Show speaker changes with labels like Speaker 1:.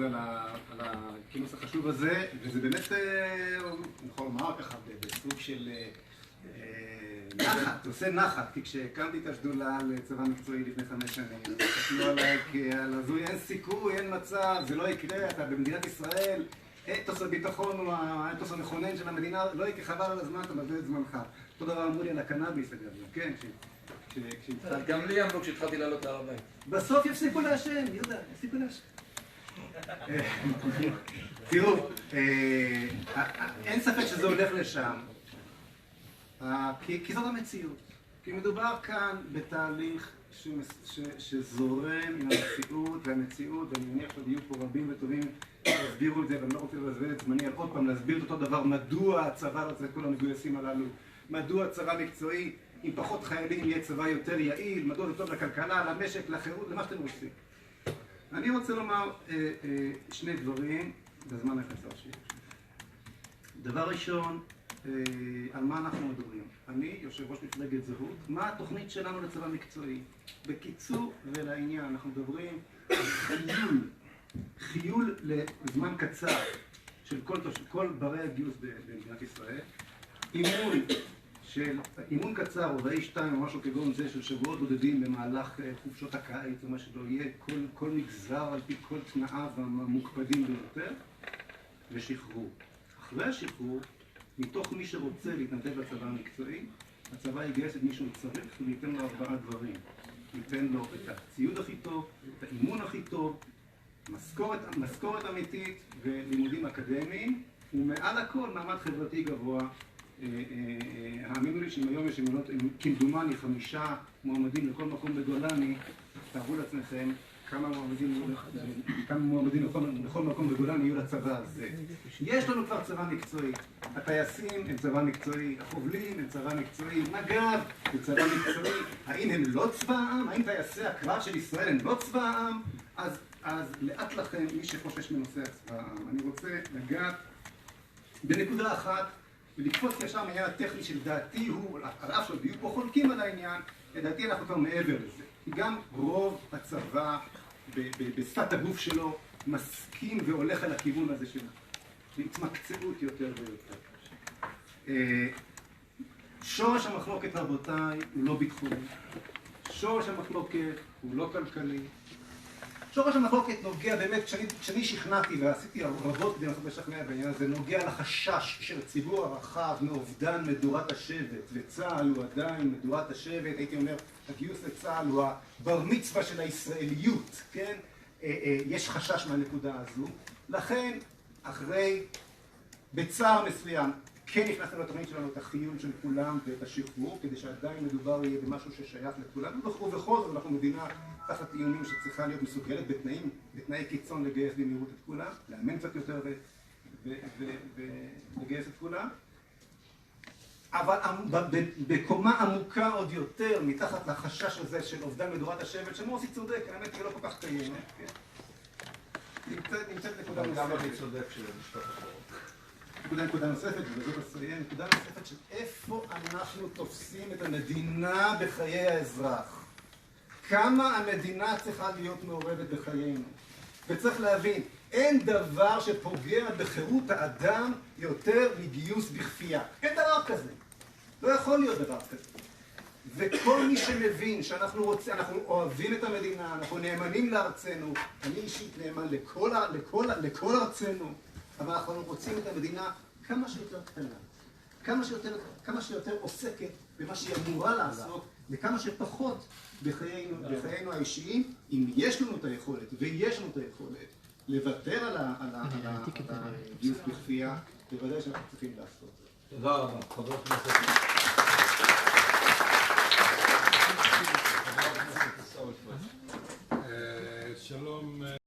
Speaker 1: על הכינוס החשוב הזה, וזה באמת, אני יכול לומר ככה, בסוג של נחת, עושה נחת, כי כשהקמתי את השדולה לצבא מקצועי לפני 5 שנים, חשבו עליי כעל הזוי, אין סיכוי, אין מצב, זה לא יקרה, אתה במדינת ישראל, אתוס הביטחון הוא האתוס המכונן של המדינה, לא יקרה, חבל על הזמן, אתה מביא את זמנך. אותו דבר אמרו לי על הקנאביס, אגב, כן,
Speaker 2: גם לי אמרו כשהתחלתי לעלות להר הבית.
Speaker 1: בסוף יפסיקו לעשן, יהודה, יפסיקו לעשן. תראו, אין ספק שזה הולך לשם, כי זאת המציאות. כי מדובר כאן בתהליך שזורם עם המציאות, והמציאות, ואני מניח שעוד יהיו פה רבים וטובים להסבירו את זה, ואני לא רוצה לבזבז את זמני על עוד פעם להסביר את אותו דבר, מדוע הצבא רוצה את כל המגויסים הללו, מדוע צבא מקצועי עם פחות חיילים יהיה צבא יותר יעיל, מדוע זה טוב לכלכלה, למשק, לחירות, למה שאתם רוצים. אני רוצה לומר 2 דברים בזמן הקצר שיש. דבר ראשון, על מה אנחנו מדברים? אני, יושב ראש מפלגת זהות, מה התוכנית שלנו לצבא מקצועי? בקיצור ולעניין, אנחנו מדברים על חיול לזמן קצר של כל ברי הגיוס במדינת ישראל, אימון קצר, או רעי 2 או משהו כגון זה של שבועות בודדים במהלך חופשות הקיץ, או מה שלא יהיה, כל מגזר על פי כל תנאיו המוקפדים ביותר, ושחרור. אחרי השחרור, מתוך מי שרוצה להתנדב בצבא המקצועי, הצבא יגייס את מי שהוא צריך וייתן לו 4 דברים. ייתן לו את הציוד הכי טוב, את האימון הכי טוב, משכורת אמיתית ולימודים אקדמיים, ומעל הכל מעמד חברתי גבוה. האמינו לי שאם היום יש כמדומני 5 מועמדים לכל מקום בגולני, תארו לעצמכם כמה מועמדים לכל מקום בגולני יהיו לצבא הזה. יש לנו כבר צבא מקצועי. הטייסים הם צבא מקצועי, החובלים הם צבא מקצועי, מג"ב הם צבא מקצועי. האם הם לא צבא העם? האם טייסי הקרב של ישראל הם לא צבא העם? אז לאט לכם מי שחושש מנושא הצבא העם. אני רוצה לגעת בנקודה אחת ולקפוץ ישר מהעניין הטכני של דעתי הוא, על אף שעוד יהיו פה חולקים על העניין, לדעתי אנחנו כבר מעבר לזה. כי גם רוב הצבא בשפת הגוף שלו מסכים והולך על הכיוון הזה של התמקצעות יותר ויותר. שורש המחלוקת, רבותיי, הוא לא ביטחוני. שורש המחלוקת הוא לא כלכלי. שורש המחלוקת נוגע באמת, כשאני שכנעתי ועשיתי רבות כדי לנסות לשכנע בעניין הזה, נוגע לחשש של הציבור הרחב מאובדן מדורת השבט, וצה"ל הוא עדיין מדורת השבט, הייתי אומר, הגיוס לצה"ל הוא הבר מצווה של הישראליות, כן? יש חשש מהנקודה הזו. לכן, אחרי, בצער מסוים, כן נכנסנו לתוכנית שלנו את החיול של כולם ואת השחרור, כדי שעדיין מדובר יהיה במשהו ששייך לכולם, ובכל זאת אנחנו מדינה תחת איומים שצריכה להיות מסוגלת בתנאי קיצון לגייס במהירות את כולם, לאמן קצת יותר ולגייס את כולם. אבל בקומה עמוקה עוד יותר, מתחת לחשש הזה של אובדן מדורת השבט, שמוסי צודק, האמת היא לא כל כך קיימת, נמצאת נקודה נוספת.
Speaker 2: למה אני צודק של משפט אחרות?
Speaker 1: נקודה נוספת, ובזאת אסיים, נקודה נוספת של איפה אנחנו תופסים את המדינה בחיי האזרח. כמה המדינה צריכה להיות מעורבת בחיינו. וצריך להבין, אין דבר שפוגע בחירות האדם יותר מגיוס בכפייה. אין דבר כזה. לא יכול להיות דבר כזה. וכל מי שמבין שאנחנו רוצים, אנחנו אוהבים את המדינה, אנחנו נאמנים לארצנו, אני אישית נאמן לכל ארצנו, אבל אנחנו רוצים את המדינה כמה שיותר קטנה, כמה שיותר עוסקת במה שהיא אמורה לעסוק, וכמה שפחות בחיינו האישיים, אם יש לנו את היכולת, ויש לנו את היכולת, לוותר על הגיוס בכפייה, בוודאי שאנחנו צריכים לעשות.
Speaker 2: תודה רבה, חבר הכנסת.